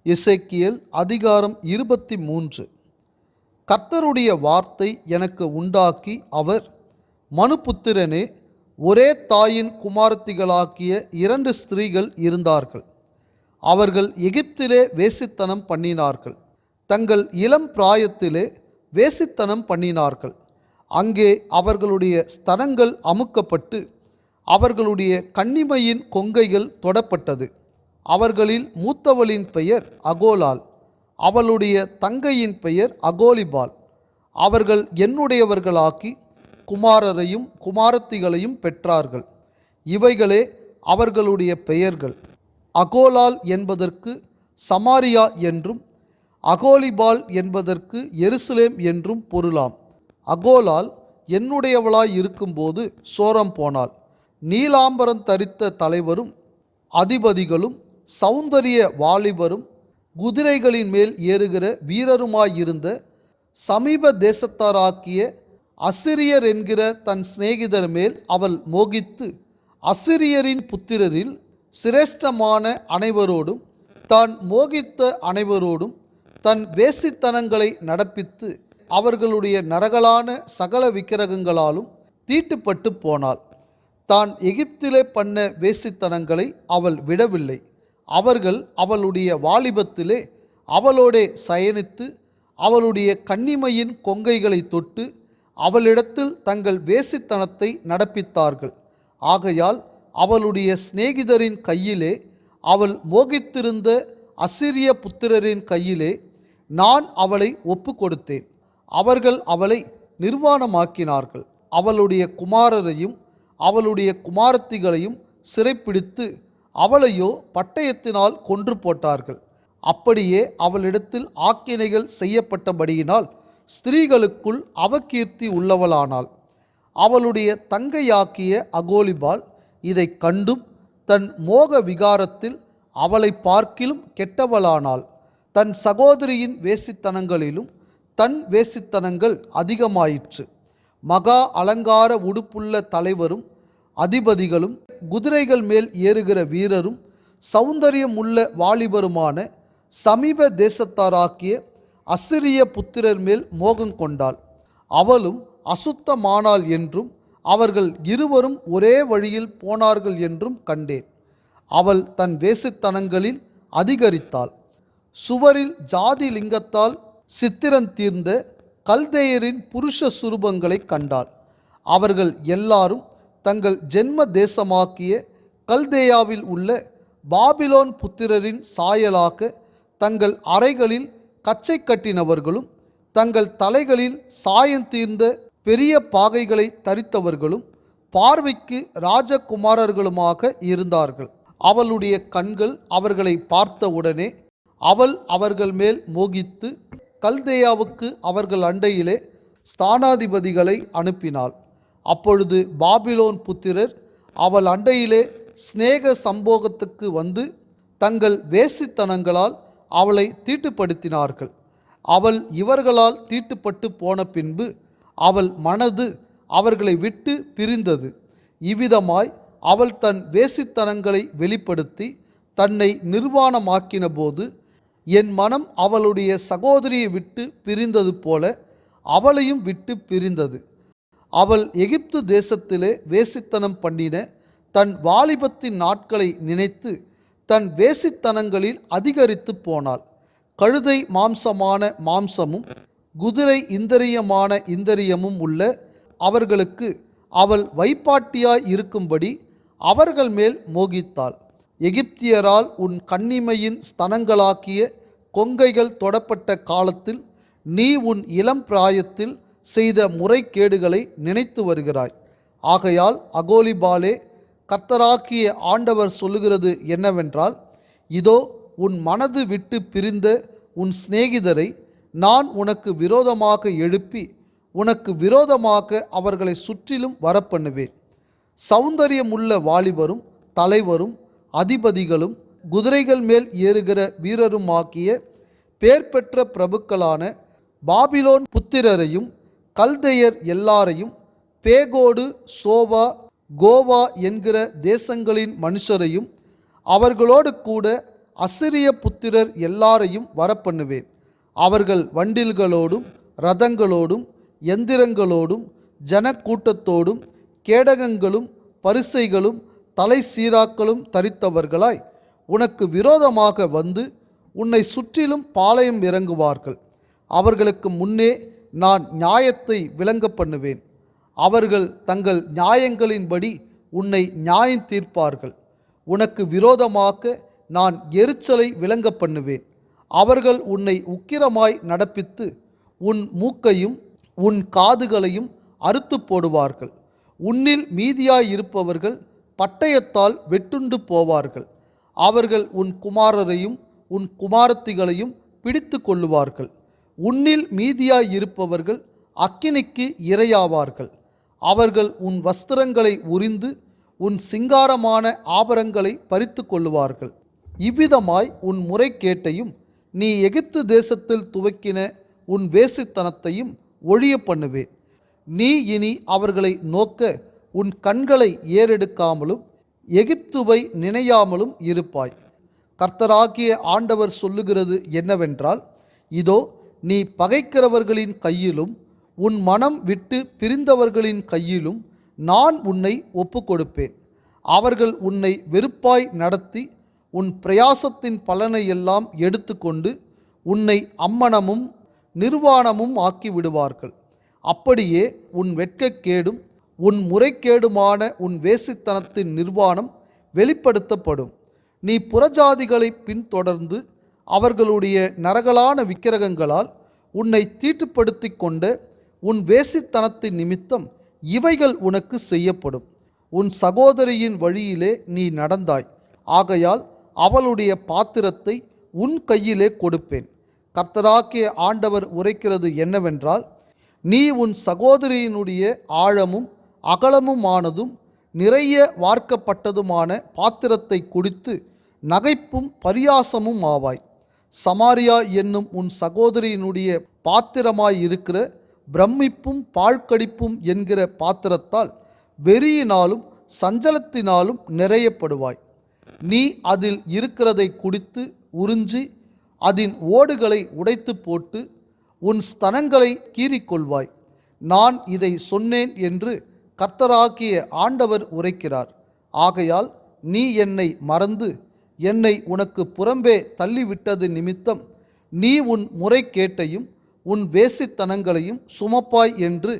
எசேக்கியேல் அதிகாரம் 23. கர்த்தருடைய வார்த்தை எனக்கு உண்டாக்கி அவர், மனுபுத்திரனே, ஒரே தாயின் குமாரத்திகளாகிய 2 ஸ்திரீகள் இருந்தார்கள். அவர்கள் எகிப்திலே வேசித்தனம் பண்ணினார்கள். தங்கள் இளம் பிராயத்திலே வேசித்தனம் பண்ணினார்கள். அங்கே அவர்களுடைய ஸ்தனங்கள் அமுக்கப்பட்டு அவர்களுடைய கன்னிமையின் கொங்கைகள் தொடப்பட்டது. அவர்களில் மூத்தவளின் பெயர் அகோலாள், அவளுடைய தங்கையின் பெயர் அகோலிபாள். அவர்கள் என்னுடையவர்களாக்கி குமாரரையும் குமாரத்திகளையும் பெற்றார்கள். இவைகளே அவர்களுடைய பெயர்கள். அகோலாள் என்பதற்கு சமாரியா என்றும், அகோலிபாள் என்பதற்கு எருசலேம் என்றும் பொருளாம். அகோலாள் என்னுடையவளாய் இருக்கும்போது சோரம் போனாள். நீலாம்பரம் தரித்த தலைவரும் அதிபதிகளும் சௌந்தரிய வாலிபரும் குதிரைகளின் மேல் ஏறுகிற வீரருமாயிருந்த சமீப தேசத்தாராக்கிய அசிரியர் என்கிற தன் சிநேகிதர் மேல் அவள் மோகித்து, அசிரியரின் புத்திரரில் சிரேஷ்டமான அனைவரோடும் தான் மோகித்த அனைவரோடும் தன் வேசித்தனங்களை நடப்பித்து அவர்களுடைய நரகலான சகல விக்கிரகங்களாலும் தீட்டுப்பட்டு போனாள். தான் எகிப்திலே பண்ண வேசித்தனங்களை அவள் விடவில்லை. அவர்கள் அவளுடைய வாலிபத்திலே அவளோடே சயனித்து அவளுடைய கன்னிமையின் கொங்கைகளை தொட்டு அவளிடத்தில் தங்கள் வேசித்தனத்தை நடப்பித்தார்கள். ஆகையால் அவளுடைய சிநேகிதரின் கையிலே, அவள் மோகித்திருந்த அசிரிய புத்திரரின் கையிலே நான் அவளை ஒப்பு கொடுத்தேன். அவர்கள் அவளை நிர்வாணமாக்கினார்கள். அவளுடைய குமாரரையும் அவளுடைய குமாரத்திகளையும் சிறைப்பிடித்து அவளையோ பட்டயத்தினால் கொன்று போட்டார்கள். அப்படியே அவளிடத்தில் ஆக்கினைகள் செய்யப்பட்டபடியினால் ஸ்திரீகளுக்குள் அவகீர்த்தி உள்ளவளானாள். அவளுடைய தங்கையாக்கிய அகோலிபாள் இதை கண்டும் தன் மோக விகாரத்தில் அவளை பார்க்கிலும் கெட்டவளானாள். தன் சகோதரியின் வேசித்தனங்களிலும் தன் வேசித்தனங்கள் அதிகமாயிற்று. மகா அலங்கார உடுப்புள்ள தலைவரும் அதிபதிகளும் குதிரைகள் மேல் ஏறுகிற வீரரும் சௌந்தரியம் உள்ள வாலிபருமான சமீப தேசத்தாராக்கிய அசிரிய புத்திரர் மேல் மோகம் கொண்டாள். அவளும் அசுத்தமானாள் என்றும் அவர்கள் இருவரும் ஒரே வழியில் போனார்கள் என்றும் கண்டேன். அவள் தன் வேசித்தனங்களில் அதிகரித்தாள். சுவரில் ஜாதி லிங்கத்தால் சித்திரந்தீர்ந்த கல்தேயரின் புருஷ சுரூபங்களை கண்டாள். அவர்கள் எல்லாரும் தங்கள் ஜென்ம தேசமாக்கிய கல்தேயாவில் உள்ள பாபிலோன் புத்திரரின் சாயலாக தங்கள் அறைகளில் கச்சை கட்டினவர்களும் தங்கள் தலைகளில் சாயந்தீர்ந்த பெரிய பாகைகளை தரித்தவர்களும் பார்வைக்கு ராஜகுமாரர்களுமாக இருந்தார்கள். அவளுடைய கண்கள் அவர்களை பார்த்தவுடனே அவள் அவர்கள் மேல் மோகித்து கல்தேயாவுக்கு அவர்கள் அண்டையிலே ஸ்தானாதிபதிகளை அனுப்பினாள். அப்பொழுது பாபிலோன் புத்திரர் அவள் அண்டையிலே சிநேக சம்போகத்துக்கு வந்து தங்கள் வேசித்தனங்களால் அவளை தீட்டுப்படுத்தினார்கள். அவள் இவர்களால் தீட்டுப்பட்டு போன பின்பு அவள் மனது அவர்களை விட்டு பிரிந்தது. இவ்விதமாய் அவள் தன் வேசித்தனங்களை வெளிப்படுத்தி தன்னை நிர்வாணமாக்கின போது என் மனம் அவளுடைய சகோதரியை விட்டு பிரிந்தது போல அவளையும் விட்டு பிரிந்தது. அவள் எகிப்து தேசத்திலே வேசித்தனம் பண்ணின தன் வாலிபத்தின் நாட்களை நினைத்து தன் வேசித்தனங்களில் அதிகரித்து போனாள். கழுதை மாம்சமான மாம்சமும் குதிரை இந்திரியமான இந்திரியமும் உள்ள அவர்களுக்கு அவள் வைப்பாட்டியாய் இருக்கும்படி அவர்கள் மேல் மோகித்தாள். எகிப்தியரால் உன் கன்னிமையின் ஸ்தனங்களாக்கிய கொங்கைகள் தொடப்பட்ட காலத்தில் நீ உன் இளம் பிராயத்தில் செய்த முறைகேடுகளை நினைத்து வருகிறாய். ஆகையால் அகோலிபாலே, கர்த்தராகிய ஆண்டவர் சொல்லுகிறது என்னவென்றால், இதோ உன் மனது விட்டு பிரிந்த உன் சிநேகிதரை நான் உனக்கு விரோதமாக எழுப்பி உனக்கு விரோதமாக அவர்களை சுற்றிலும் வரப்பண்ணுவேன். சௌந்தரியமுள்ள வாலிபரும் தலைவரும் அதிபதிகளும் குதிரைகள் மேல் ஏறுகிற வீரருமாக்கிய பேர் பெற்ற பிரபுக்களான பாபிலோன் புத்திரரையும் கல்தேயர் எல்லாரையும் பேகோடு, சோவா, கோவா என்கிற தேசங்களின் மனுஷரையும் அவர்களோடு கூட அசிரிய புத்திரர் எல்லாரையும் வரப்பண்ணுவேன். அவர்கள் வண்டில்களோடும் இரதங்களோடும் எந்திரங்களோடும் ஜனக்கூட்டத்தோடும் கேடகங்களும் பரிசைகளும் தலை சீராக்களும் தரித்தவர்களாய் உனக்கு விரோதமாக வந்து உன்னை சுற்றிலும் பாளையம் இறங்குவார்கள். அவர்களுக்கு முன்னே நான் நியாயத்தை விளங்க பண்ணுவேன். அவர்கள் தங்கள் நியாயங்களின்படி உன்னை நியாயம் தீர்ப்பார்கள். உனக்கு விரோதமாக நான் எரிச்சலை விளங்க பண்ணுவேன். அவர்கள் உன்னை உக்கிரமாய் நடப்பித்து உன் மூக்கையும் உன் காதுகளையும் அறுத்து போடுவார்கள். உன்னில் மீதியாயிருப்பவர்கள் பட்டயத்தால் வெட்டுண்டு போவார்கள். அவர்கள் உன் குமாரரையும் உன் குமாரத்திகளையும் பிடித்து கொள்ளுவார்கள். உன்னில் மீதியாயிருப்பவர்கள் அக்கினிக்கு இரையாவார்கள். அவர்கள் உன் வஸ்திரங்களை உரிந்து உன் சிங்காரமான ஆபரங்களை பறித்து கொள்ளுவார்கள். இவ்விதமாய் உன் முறைகேட்டையும் நீ எகிப்து தேசத்தில் துவக்கின உன் வேசித்தனத்தையும் ஒழிய பண்ணுவேன். நீ இனி அவர்களை நோக்க உன் கண்களை ஏறெடுக்காமலும் எகிப்துவை நினையாமலும் இருப்பாய். கர்த்தராகிய ஆண்டவர் சொல்லுகிறது என்னவென்றால், இதோ நீ பகைக்கிறவர்களின் கையிலும் உன் மனம் விட்டு பிரிந்தவர்களின் கையிலும் நான் உன்னை ஒப்பு கொடுப்பேன். அவர்கள் உன்னை வெறுப்பாய் நடத்தி உன் பிரயாசத்தின் பலனை எல்லாம் எடுத்துக்கொண்டு உன்னை அம்மனமும் நிர்வாணமும் ஆக்கி விடுவார்கள். அப்படியே உன் வெட்கக்கேடும் உன் முறைகேடுமான உன் வேசித்தனத்தின் நிர்வாணம் வெளிப்படுத்தப்படும். நீ புறஜாதிகளை பின்தொடர்ந்து அவர்களுடைய நரகலான விக்கிரகங்களால் உன்னை தீட்டுப்படுத்தி கொண்ட உன் வேசித்தனத்தின் நிமித்தம் இவைகள் உனக்கு செய்யப்படும். உன் சகோதரியின் வழியிலே நீ நடந்தாய், ஆகையால் அவளுடைய பாத்திரத்தை உன் கையிலே கொடுப்பேன். கர்த்தராகிய ஆண்டவர் உரைக்கிறது என்னவென்றால், நீ உன் சகோதரியினுடைய ஆழமும் அகலமுமானதும் நிறைய வார்க்கப்பட்டதுமான பாத்திரத்தை குடித்து நகைப்பும் பரியாசமும் ஆவாய். சமாரியா என்னும் உன் சகோதரியினுடைய பாத்திரமாயிருக்கிற பிரமிப்பும் பாழ்கடிப்பும் என்கிற பாத்திரத்தால் வெறியினாலும் சஞ்சலத்தினாலும் நிறையப்படுவாய். நீ அதில் இருக்கிறதை குடித்து உறிஞ்சி அதன் ஓடுகளை உடைத்து போட்டு உன் ஸ்தனங்களை கீறிக்கொள்வாய். நான் இதை சொன்னேன் என்று கர்த்தராகிய ஆண்டவர் உரைக்கிறார். ஆகையால் நீ என்னை மறந்து என்னை உனக்கு புறம்பே தள்ளிவிட்டது நிமித்தம் நீ உன் முறைகேட்டையும் உன் வேசித்தனங்களையும் சுமப்பாய் என்று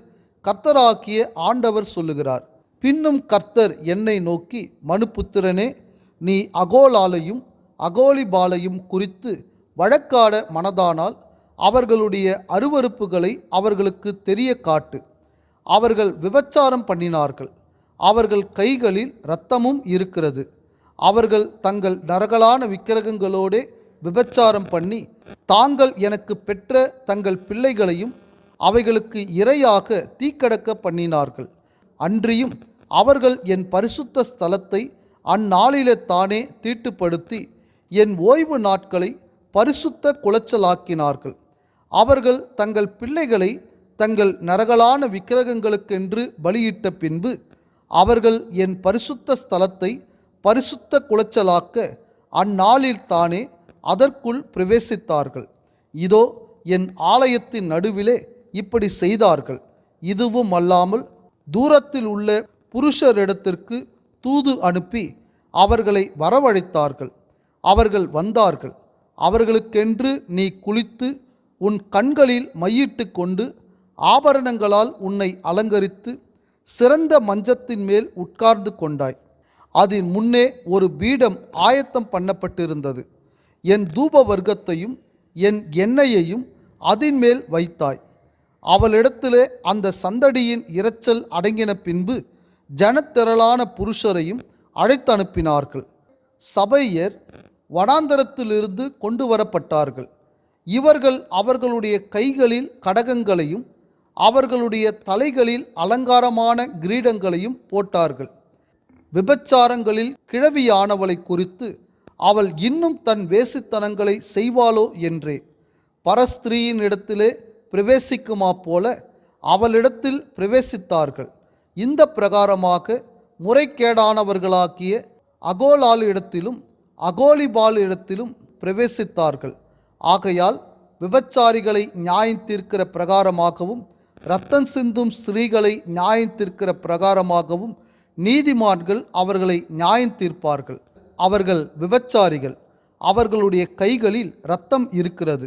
கர்த்தராகிய ஆண்டவர் சொல்லுகிறார். பின்னும் கர்த்தர் என்னை நோக்கி, மனுபுத்திரனே, நீ அகோலாலையும் அகோலிபாலையும் குறித்து வழக்காட மனதானால் அவர்களுடைய அருவருப்புகளை அவர்களுக்கு தெரிய காட்டு. அவர்கள் விபச்சாரம் பண்ணினார்கள், அவர்கள் கைகளில் இரத்தமும் இருக்கிறது. அவர்கள் தங்கள் நரகலான விக்கிரகங்களோடே விபச்சாரம் பண்ணி தாங்கள் எனக்கு பெற்ற தங்கள் பிள்ளைகளையும் அவைகளுக்கு இரையாக தீக்கடக்க பண்ணினார்கள். அன்றியும் அவர்கள் என் பரிசுத்த ஸ்தலத்தை அந்நாளிலே தானே தீட்டுப்படுத்தி என் ஓய்வு நாட்களை பரிசுத்த குலைச்சலாக்கினார்கள். அவர்கள் தங்கள் பிள்ளைகளை தங்கள் நரகலான விக்கிரகங்களுக்கென்று பலியிட்ட பின்பு அவர்கள் என் பரிசுத்த ஸ்தலத்தை பரிசுத்த குலைச்சலாக்க அந்நாளில் தானே அதற்குள் பிரவேசித்தார்கள். இதோ என் ஆலயத்தின் நடுவிலே இப்படி செய்தார்கள். இதுவும் அல்லாமல் தூரத்தில் உள்ள புருஷரிடத்திற்கு தூது அனுப்பி அவர்களை வரவழைத்தார்கள். அவர்கள் வந்தார்கள். அவர்களுக்கென்று நீ குளித்து உன் கண்களில் மையிட்டு கொண்டு ஆபரணங்களால் உன்னை அலங்கரித்து சிறந்த மஞ்சத்தின் மேல் உட்கார்ந்து கொண்டாய். அதன் முன்னே ஒரு பீடம் ஆயத்தம் பண்ணப்பட்டிருந்தது. என் தூப வர்க்கத்தையும் என் எண்ணெயையும் அதின் மேல் வைத்தாய். அவளிடத்திலே அந்த சந்தடியின் இரைச்சல் அடங்கின பின்பு ஜனத்திரளான புருஷரையும் அழைத்து அனுப்பினார்கள். சபையர் வனாந்தரத்திலிருந்து கொண்டு வரப்பட்டார்கள். இவர்கள் அவர்களுடைய கைகளில் கடகங்களையும் அவர்களுடைய தலைகளில் அலங்காரமான கிரீடங்களையும் போட்டார்கள். விபச்சாரங்களில் கிழவியானவளை குறித்து அவள் இன்னும் தன் வேசித்தனங்களை செய்வாளோ என்றே பரஸ்திரீயின் இடத்திலே பிரவேசிக்குமா போல அவளிடத்தில் பிரவேசித்தார்கள். இந்த பிரகாரமாக முறைகேடானவர்களாகிய அகோலாளிடத்திலும் அகோலிபாலிடத்திலும் பிரவேசித்தார்கள். ஆகையால் விபச்சாரிகளை நியாயம் தீர்க்கிற பிரகாரமாகவும் இரத்தம் சிந்தும் ஸ்திரீகளை நியாயம் தீர்க்கிற பிரகாரமாகவும் நீதிமான்கள் அவர்களை நியாயம் தீர்ப்பார்கள். அவர்கள் விபச்சாரிகள், அவர்களுடைய கைகளில் இரத்தம் இருக்கிறது.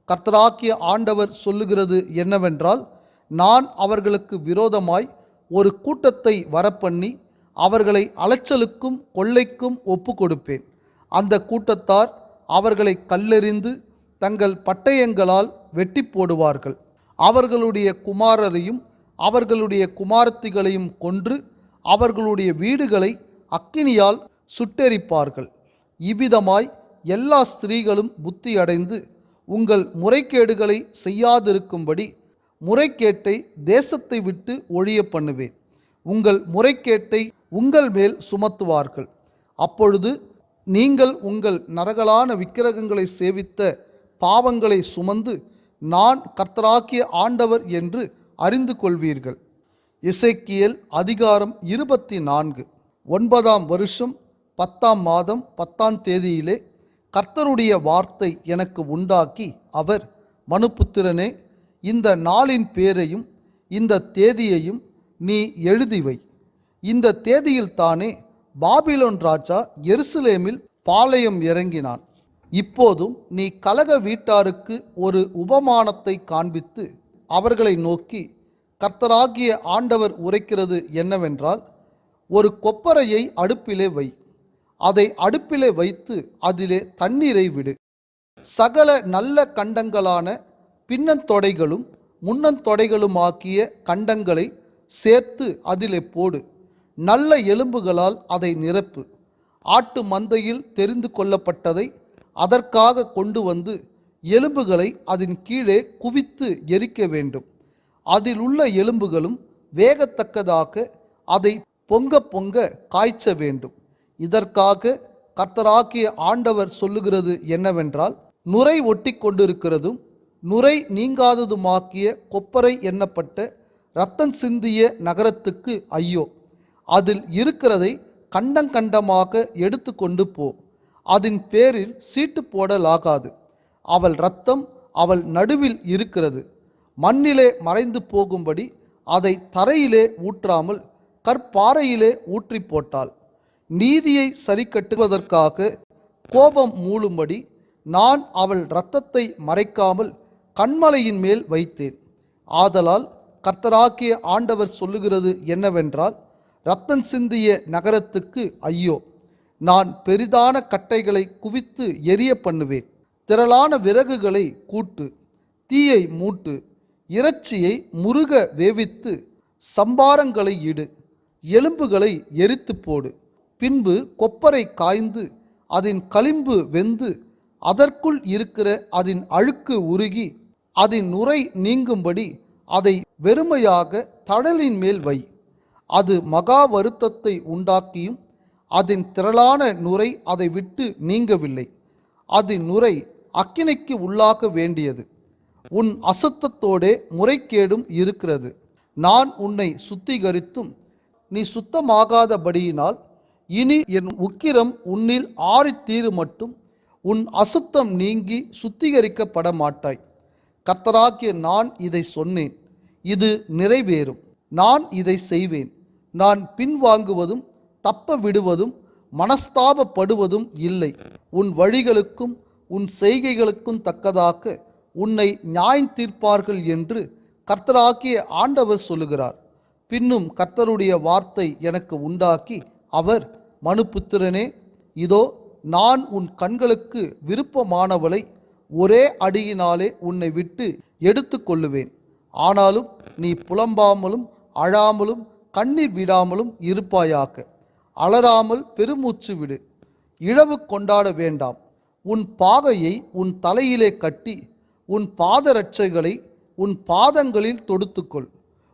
கர்த்தராகிய ஆண்டவர் சொல்லுகிறது என்னவென்றால், நான் அவர்களுக்கு விரோதமாய் ஒரு கூட்டத்தை வரப்பண்ணி அவர்களை அலைச்சலுக்கும் கொள்ளைக்கும் ஒப்பு கொடுப்பேன். அந்த கூட்டத்தார் அவர்களை கல்லெறிந்து தங்கள் பட்டயங்களால் வெட்டி போடுவார்கள். அவர்களுடைய குமாரரையும் அவர்களுடைய குமாரத்திகளையும் கொன்று அவர்களுடைய வீடுகளை அக்கினியால் சுட்டெரிப்பார்கள். இவ்விதமாய் எல்லா ஸ்திரீகளும் புத்தியடைந்து உங்கள் முறைகேடுகளை செய்யாதிருக்கும்படி முறைகேட்டை தேசத்தை விட்டு ஒழிய பண்ணுவேன். உங்கள் முறைகேட்டை உங்கள் மேல் சுமத்துவார்கள். அப்பொழுது நீங்கள் உங்கள் நரகலான விக்கிரகங்களை சேவித்த பாவங்களை சுமந்து நான் கர்த்தராகிய ஆண்டவர் என்று அறிந்து கொள்வீர்கள். எசேக்கியேல் அதிகாரம் 24. 9ஆம் வருஷம் 10ஆம் மாதம் 10ஆம் தேதியிலே கர்த்தருடைய வார்த்தை எனக்கு உண்டாக்கி, அவர், மனுபுத்திரனே, இந்த நாளின் பேரையும் இந்த தேதியையும் நீ எழுதிவை. இந்த தேதியில் தானே பாபிலோன் ராஜா எருசலேமில் பாளையம் இறங்கினான். இப்போதும் நீ கலக வீட்டாருக்கு ஒரு உபமானத்தை காண்பித்து அவர்களை நோக்கி, கர்த்தராகிய ஆண்டவர் உரைக்கிறது என்னவென்றால், ஒரு கொப்பரையை அடுப்பிலே வை, அதை அடுப்பிலே வைத்து அதிலே தண்ணீரை விடு. சகல நல்ல கண்டங்களான பின்னந்தொடைகளும் முன்னந்தொடைகளுமாக்கிய கண்டங்களை சேர்த்து அதிலே போடு. நல்ல எலும்புகளால் அதை நிரப்பு. ஆட்டு மந்தையில் தெரிந்து கொள்ளப்பட்டதை அதற்காக கொண்டு வந்து எலும்புகளை அதன் கீழே குவித்து எரிக்க வேண்டும். அதில் உள்ள எலும்புகளும் வேகத்தக்கதாக அதை பொங்க பொங்க காய்ச்ச வேண்டும். இதற்காக கர்த்தராகிய ஆண்டவர் சொல்லுகிறது என்னவென்றால், நுரை ஒட்டி கொண்டிருக்கிறதும் நுரை நீங்காததுமாக்கிய கொப்பரை எண்ணப்பட்ட இரத்தம் சிந்திய நகரத்துக்கு ஐயோ! அதில் இருக்கிறதை கண்டமாக எடுத்து கொண்டு போ. அதன் பேரில் சீட்டு போடலாகாது. அவள் இரத்தம் அவள் நடுவில் இருக்கிறது. மண்ணிலே மறைந்து போகும்படி அதை தரையிலே ஊற்றாமல் கற்பாறையிலே ஊற்றி போட்டாள். நீதியை சரி கட்டுவதற்காக கோபம் மூளும்படி நான் அவள் இரத்தத்தை மறைக்காமல் கண்மலையின் மேல் வைத்தேன். ஆதலால் கர்த்தராகிய ஆண்டவர் சொல்லுகிறது என்னவென்றால், இரத்தம் சிந்திய நகரத்துக்கு ஐயோ! நான் பெரிதான கட்டைகளை குவித்து எரிய பண்ணுவேன். திரளான விறகுகளை கூட்டு, தீயை மூட்டு, இறைச்சியை முருக வேவித்து சம்பாரங்களை இடு, எலும்புகளை எரித்து போடு. பின்பு கொப்பரை காய்ந்து அதன் களிம்பு வெந்து அதற்குள் இருக்கிற அதன் அழுக்கு உருகி அதன் நுரை நீங்கும்படி அதை வெறுமையாக தழலின் மேல் வை. அது மகா வருத்தத்தை உண்டாக்கியும் அதன் திரளான நுரை அதை விட்டு நீங்கவில்லை. அதன் நுரை அக்கினிக்கு உள்ளாக வேண்டியது. உன் அசுத்தத்தோடே முறைகேடும் இருக்கிறது. நான் உன்னை சுத்திகரித்தும் நீ சுத்தமாகாதபடியினால் இனி என் உக்கிரம் உன்னில் ஆறித்தீரு மட்டும் உன் அசுத்தம் நீங்கி சுத்திகரிக்கப்பட மாட்டாய். கர்த்தராகிய நான் இதை சொன்னேன், இது நிறைவேறும். நான் இதை செய்வேன். நான் பின்வாங்குவதும் தப்ப விடுவதும் மனஸ்தாபப்படுவதும் இல்லை. உன் வழிகளுக்கும் உன் செய்கைகளுக்கும் தக்கதாக உன்னை நியாயம் தீர்ப்பார்கள் என்று கர்த்தராகிய ஆண்டவர் சொல்லுகிறார். பின்னும் கர்த்தருடைய வார்த்தை எனக்கு உண்டாக்கி, அவர், மனுபுத்திரனே, இதோ நான் உன் கண்களுக்கு விருப்பமானவளை ஒரே அடியினாலே உன்னை விட்டு எடுத்து கொள்ளுவேன். ஆனாலும் நீ புலம்பாமலும் அழாமலும் கண்ணீர் விடாமலும் இருப்பாயாக. அலறாமல் பெருமூச்சு விடு. இழவு கொண்டாட வேண்டாம். உன் பாகையை உன் தலையிலே கட்டி உன் பாதரட்சைகளை உன் பாதங்களில் தொடுத்துக்கொள்.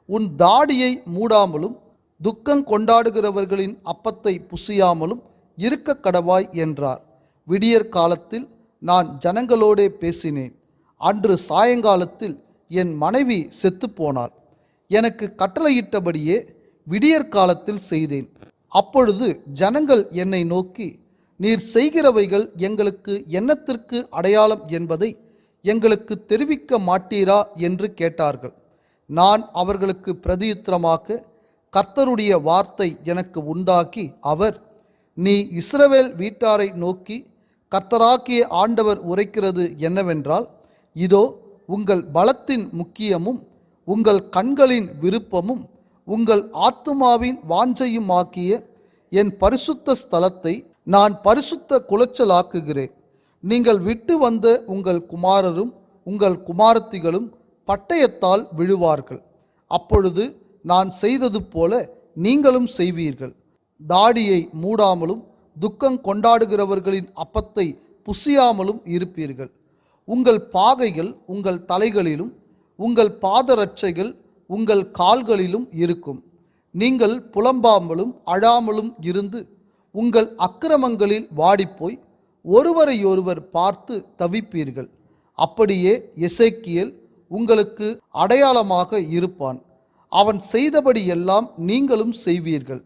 உன் தாடியை மூடாமலும் துக்கம் கொண்டாடுகிறவர்களின் அப்பத்தை புசியாமலும் இருக்க கடவாய் என்றார். விடியற் காலத்தில் நான் ஜனங்களோடே பேசினேன். அன்று சாயங்காலத்தில் என் மனைவி செத்துப்போனாள். எனக்கு கட்டளையிட்டபடியே விடியற் காலத்தில் செய்தேன். அப்பொழுது ஜனங்கள் என்னை நோக்கி, நீர் செய்கிறவைகள் எங்களுக்கு என்னத்திற்கு அடையாளம் என்பதை எங்களுக்கு தெரிவிக்க மாட்டீரா என்று கேட்டார்கள். நான் அவர்களுக்கு பிரதியுத்தரமாக, கர்த்தருடைய வார்த்தை எனக்கு உண்டாக்கி, அவர், நீ இஸ்ரவேல் வீட்டாரை நோக்கி கர்த்தராகிய ஆண்டவர் உரைக்கிறது என்னவென்றால், இதோ உங்கள் பலத்தின் முக்கியமும் உங்கள் கண்களின் விருப்பமும் உங்கள் ஆத்துமாவின் வாஞ்சையுமாக்கிய என் பரிசுத்த ஸ்தலத்தை நான் பரிசுத்த குலைச்சலாக்குகிறேன். நீங்கள் விட்டு வந்த உங்கள் குமாரரும் உங்கள் குமாரத்திகளும் பட்டயத்தால் விழுவார்கள். அப்பொழுது நான் செய்தது போல நீங்களும் செய்வீர்கள். தாடியை மூடாமலும் துக்கம் கொண்டாடுகிறவர்களின் அப்பத்தை புசியாமலும் இருப்பீர்கள். உங்கள் பாகைகள் உங்கள் தலைகளிலும் உங்கள் பாதரட்சைகள் உங்கள் கால்களிலும் இருக்கும். நீங்கள் புலம்பாமலும் அழாமலும் இருந்து உங்கள் அக்கிரமங்களில் வாடிப்போய் ஒருவரையொருவர் பார்த்து தவிப்பீர்கள். அப்படியே எசேக்கியேல் உங்களுக்கு அடையாளமாக இருப்பான். அவன் செய்தபடி எல்லாம் நீங்களும் செய்வீர்கள்.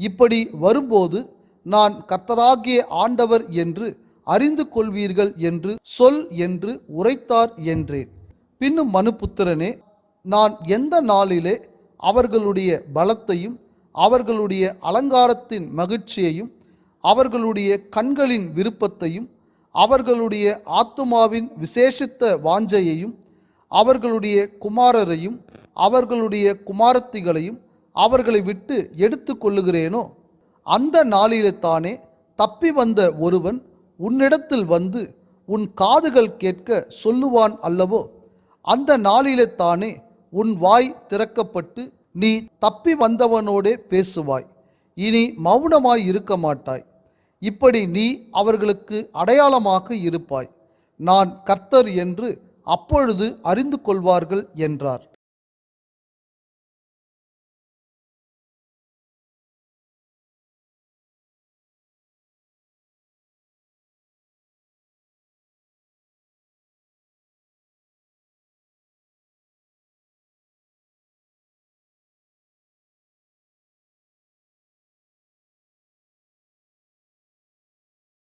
இப்படி வரும்போது நான் கர்த்தராகிய ஆண்டவர் என்று அறிந்து கொள்வீர்கள் என்று சொல் என்று உரைத்தார் என்றேன். பின்னும் மனுபுத்திரனே, நான் எந்த நாளிலே அவர்களுடைய பலத்தையும் அவர்களுடைய அலங்காரத்தின் மகிழ்ச்சியையும் அவர்களுடைய கண்களின் விருப்பத்தையும் அவர்களுடைய ஆத்துமாவின் விசேஷித்த வாஞ்சையையும் அவர்களுடைய குமாரரையும் அவர்களுடைய குமாரத்திகளையும் அவர்களை விட்டு எடுத்து கொள்ளுகிறேனோ, அந்த நாளிலே தானே தப்பி வந்த ஒருவன் உன்னிடத்தில் வந்து உன் காதுகள் கேட்க சொல்லுவான் அல்லவோ? அந்த நாளிலே தானே உன் வாய் திறக்கப்பட்டு நீ தப்பி வந்தவனோடே பேசுவாய். இனி மௌனமாய் இருக்க மாட்டாய். இப்படி நீ அவர்களுக்கு அடையாளமாக இருப்பாய். நான் கர்த்தர் என்று அப்பொழுது அறிந்து கொள்வார்கள் என்றார்.